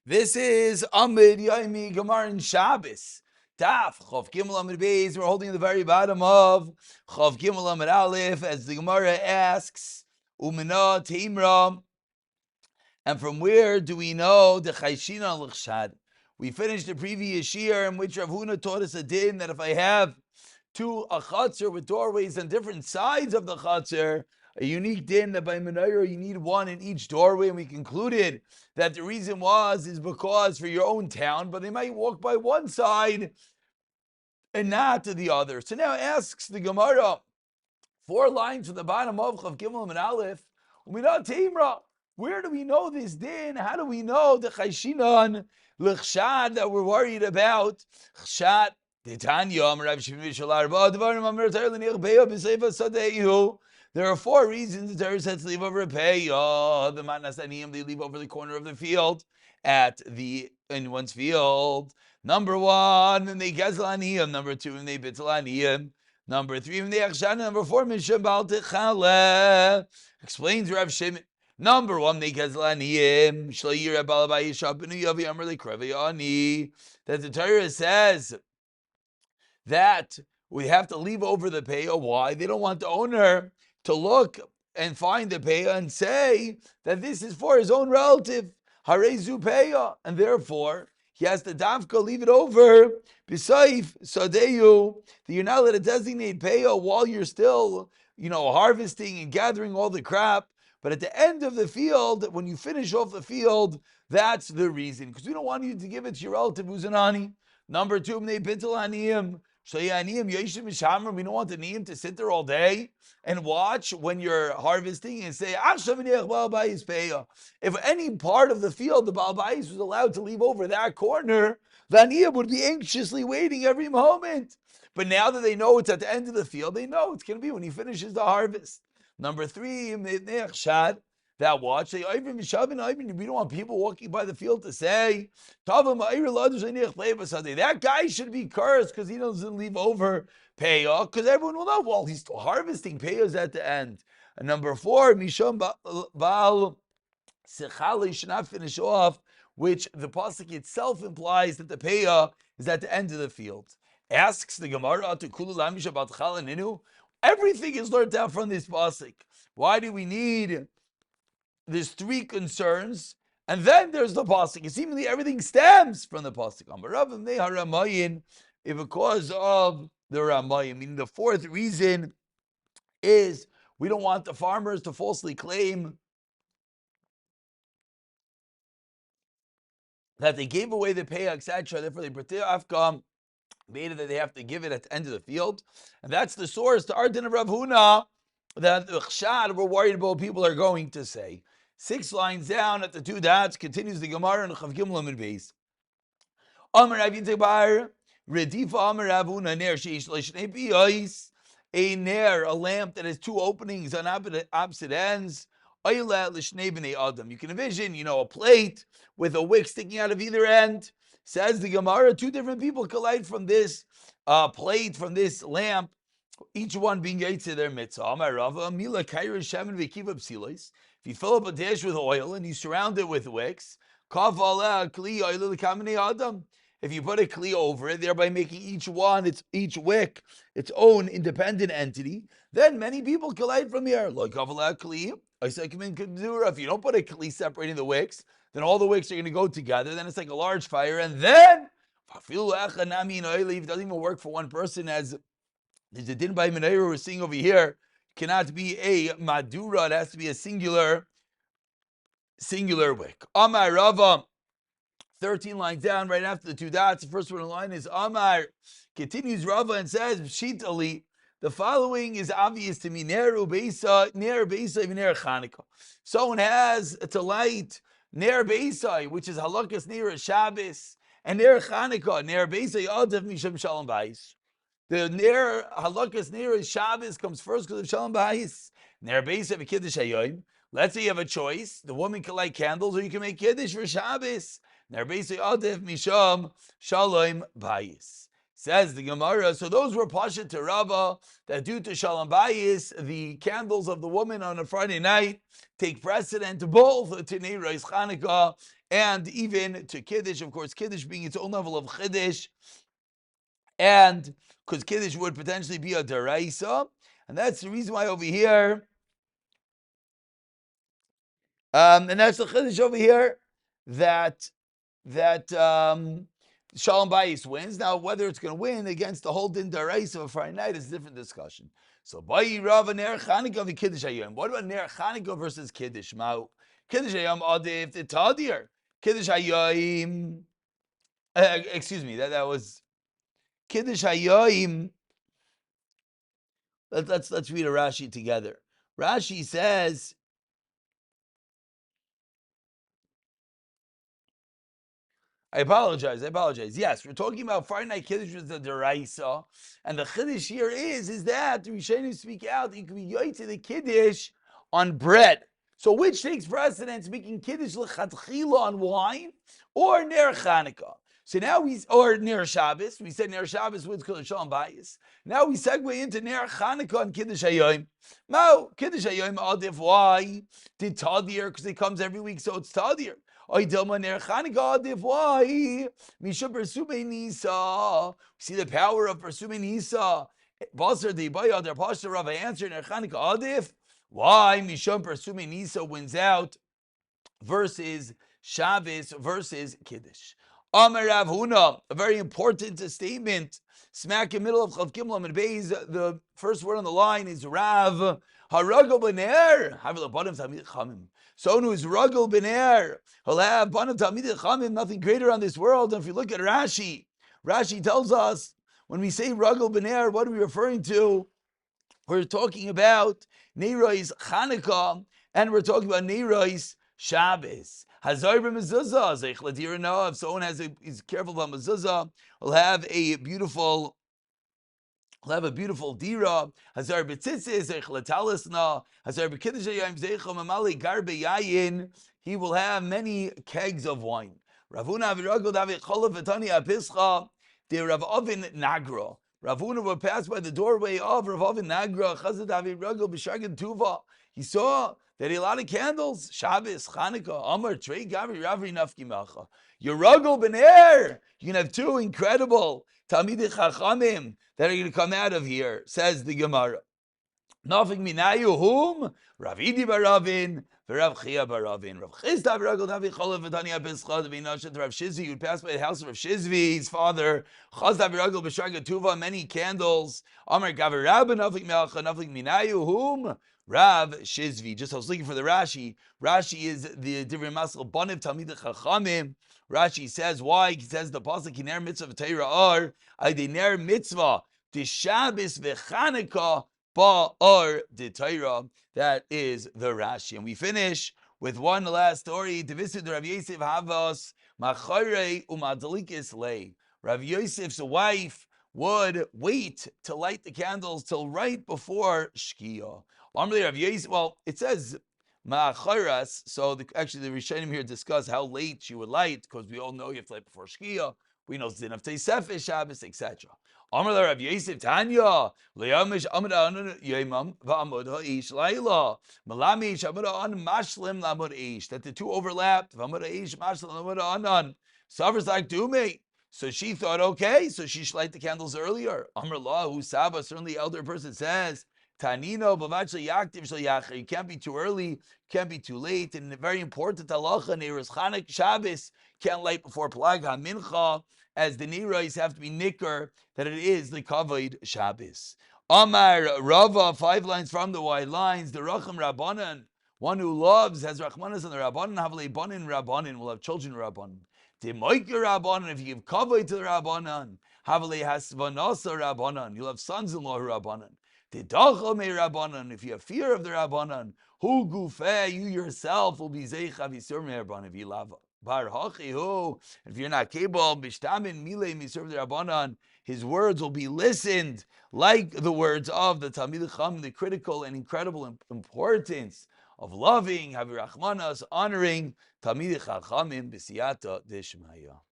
This is Amud Yomi Gemara in Shabbos. Daf Chav Gimel Amud Beis. We're holding at the very bottom of Chav Gimel Amud Aleph, as the Gemara asks, Umina Teimra. And from where do we know the Chayshina L'Chshad? We finished the previous year in which Rav Huna taught us a din that if I have a chutzner with doorways on different sides of the chutzner, a unique din that by menorah you need one in each doorway, and we concluded that the reason is because for your own town, but they might walk by one side and not to the other. So now asks the Gemara, 4 lines from the bottom of Chav Gimel and Aleph, Umina Teimra. Where do we know this din? How do we know the Chayshinan L'Chshad that we're worried about? Chshad, there are 4 reasons the Torah says to leave over a payah. The matnasaniyim, they leave over the corner of the field in one's field. Number 1, when they gezel. Number 2, when they bitzel. Number 3, when they achshan. Number 4, misham bal techale. Explains Rav Shimon. Number 1, they gezel shlayir balabai shapinu yavi amrli krevayani. That the Torah says that we have to leave over the payah. Why? They don't want the owner to look and find the payah and say that this is for his own relative, harezu payah, and therefore he has to davka leave it over b'saif sadeyu. That you're not allowed to designate payah while you're still, harvesting and gathering all the crop. But at the end of the field, when you finish off the field, that's the reason, because we don't want you to give it to your relative who's an ani. Number 2, they bittul aniyim. We don't want the niyim to sit there all day and watch when you're harvesting and say, if any part of the field the Baal Bayis was allowed to leave over that corner, the niyim would be anxiously waiting every moment. But now that they know it's at the end of the field, they know it's going to be when he finishes the harvest. Number 3, that watch. We don't want people walking by the field to say, that guy should be cursed because he doesn't leave over payah, because everyone will know, well, he's still harvesting payahs at the end. And number 4, Misham Baal Sechale should not finish off, which the pasuk itself implies that the payah is at the end of the field. Asks the Gemara to Kulu Lamisha Batchala Ninu. Everything is learned out from this pasuk. Why do we need? There's 3 concerns, and then there's the pasuk. Seemingly everything stems from the pasuk. Because of the Ramayim, meaning the 4th reason is we don't want the farmers to falsely claim that they gave away the payah, etc. Therefore, they afkam made it that they have to give it at the end of the field, and that's the source to our din of Rav Huna that the chshad we're worried about people are going to say. 6 lines down at the 2 dots continues the Gemara in Chav Gimel Amud Beis. Amar Rav Yitzchak Redifa Amar Rav Huna ner sheish l'shnei biyos, a ner, a lamp that has 2 openings on opposite ends. Oyla l'shnei b'nei adam. You can envision, a plate with a wick sticking out of either end. Says the Gemara, 2 different people collide from this plate, from this lamp, each one being yaitz to their mitzvah. Amar Rava Mila Kaira Shemin V'Kiva Psilos. If you fill up a dish with oil and you surround it with wicks, if you put a kli over it, thereby making each wick its own independent entity, then many people collide from here. If you don't put a kli separating the wicks, then all the wicks are going to go together. Then it's like a large fire, and then it doesn't even work for one person, as there's a din by menorah we're seeing over here. Cannot be a madura, it has to be a singular wick. Amar Rava, 13 lines down, right after the 2 dots. The first one in line is Amar. Continues Rava and says, Pshitali, the following is obvious to me. Ner beisa, ner Chanukah. Someone has to light ner beisa, which is halakas ner Shabbos, and ner Chanukah, ner beisa yadav misham shalom bayis. The ner halakas ner Shabbos comes first because of shalom bayis. Ner beisa v'kiddush hayoyim. Let's say you have a choice. The woman can light candles, or you can make kiddush for Shabbos. Ner beisa yadav misham shalom bayis. Says the Gemara, so those were pasha to Rava, that due to Shalom Bayis, the candles of the woman on a Friday night take precedent both to Neiros Chanukah and even to Kiddush, of course, Kiddush being its own level of Kiddush, and because Kiddush would potentially be a Deraisa, and that's the reason why over here, and that's the Kiddush over here, that Shalom Bayis wins. Now, whether it's going to win against the whole Din Daraisa of a Friday night is a different discussion. So, Bayi Rava Ner Chanukah v'Kiddush Hayom. What about Ner Chanukah versus Kiddush? Mao Kiddush Hayom Adif the Tadir. Kiddush Hayom. Excuse me. That was Kiddush Hayom. Let's read a Rashi together. Rashi says, I apologize. Yes, we're talking about Friday night Kiddush with the Deraisa, and the Kiddush here is that the Rishonim speak out that you can be yoytze the Kiddush on bread. So which takes precedence, making Kiddush l'chatchila on wine or Ner Chanukah? So now or Ner Shabbos. We said Ner Shabbos with Kiddush Shalom Bayis. Now we segue into Ner Chanukah and Kiddush Hayom. Now Kiddush Hayom Adif. Why? Did Tadir? Because it comes every week, so it's Tadir. Why? Misha Persume Nisa. See the power of Persume Nisa. Basar the Bayad, their Pasha Rav answered Ner Chanukah Adif. Why? Misha Persume Nisa wins out versus Shabbos versus Kiddush. Amar Rav Huna, a very important statement. Smack in the middle of Chav Gimel and Beis. The first word on the line is Rav Haragel Bener. Havel Banim Talmid Chamim. Someone who is Ragel Bener, he'll have Banim Talmid Chamim, nothing greater on this world. And if you look at Rashi, Rashi tells us when we say Ragel Bener, what are we referring to? We're talking about Neirois Chanukah, and we're talking about Neirois Shabbos. Hazar b'mezuzah, zeich l'dirana. If someone is careful about mezuzah, will have a beautiful dira. Hazar b'tzitzis, zeich l'talisna. Hazar b'kiddush hayom, zeich mamali gar beyayin. He will have many kegs of wine. Ravuna v'ragol davi cholav v'tani apischa. De Rav Avin Nagra. Ravuna would pass by the doorway of Rav Avin Nagra. Chazad Avi Ragol b'shargin tuva. He saw that he had a lot of candles. Shabbos, Chanukah, Amar, Trey, Gavi, Ravi, Nafki Macha. Your Ragol Bener. You can have two incredible Talmidei Chachamim that are going to come out of here, says the Gemara. Nothing minayu whom? Rav Idi Baravin, Rav Chia Baravin. Rav Chisda Baragol Davi Cholav V'Tani Apischa V'Inashet Rav Shizvi. You'd pass by the house of Rav Shizvi, his father. Chazda Baragol B'Sharga Tuva, many candles. Amar Gavi Rabba Nothing Melcha, nothing minayu whom? Rav Shizvi. Just I was looking for the Rashi. Rashi is the Divrei Masel Baniv Talmidei Chachamim. Rashi says why? He says the pasuk Ner Mitzvah V'Teira Ar Adi Ner Mitzvah the Shabbos V'Chanukah Ba'ar de Torah. That is the Rashi. And we finish with one last story. Divisu de Rav Yosef Havos Machare Umadlikis Lei. Rav Yosef's wife would wait to light the candles till right before Shkia. Rav Yosef, well, it says Ma'acharas, so actually the Rishonim here discuss how late she would light, because we all know you have to light before Shkia. We know Din of Teisefes, Shabbos, etc. Amar Rav Yosef Tanya Le'amish Amud Yomam VaAmud Ha'ish Laila Malamish Amud An Mashlim Lamud Ish, that the two overlapped. VaAmud Ha'ish Mashlim Lamud Anan. Suffers like Dume. So she thought, okay, so she should light the candles earlier. Amar La Hu Saba, certainly elder person says, Tanino Bavach Yaktiv Shal. You can't be too early, can't be too late. And very important halacha, Neiros Chanuk Shabbos, can't light before Plag HaMincha, as the Neiros have to be nicker that it is the Kavod Shabbos. Amar Rava, 5 lines from the wide lines, the Racham Rabbanan, one who loves, has Rachmanas on the Rabbanan, Havle Banin Rabbanan, will have children Rabbanan. The Moikir Rabbanan, if you give Kavod to the Rabbanan, Havle Hasvanasa Rabbanan, you'll have sons-in-law Rabbanan. Rabbanan, if you have fear of the Rabbanan, who gufeh, you yourself will be zeicha v'isur me'Rabbanan v'ilava. Bar hachi hu, if you're not capable, bishtamin milei misur the Rabbanan, his words will be listened like the words of the Talmidei Chacham, the critical and incredible importance of loving, havir rachmanas, honoring Talmidei Chachamim b'siyata dishmaya.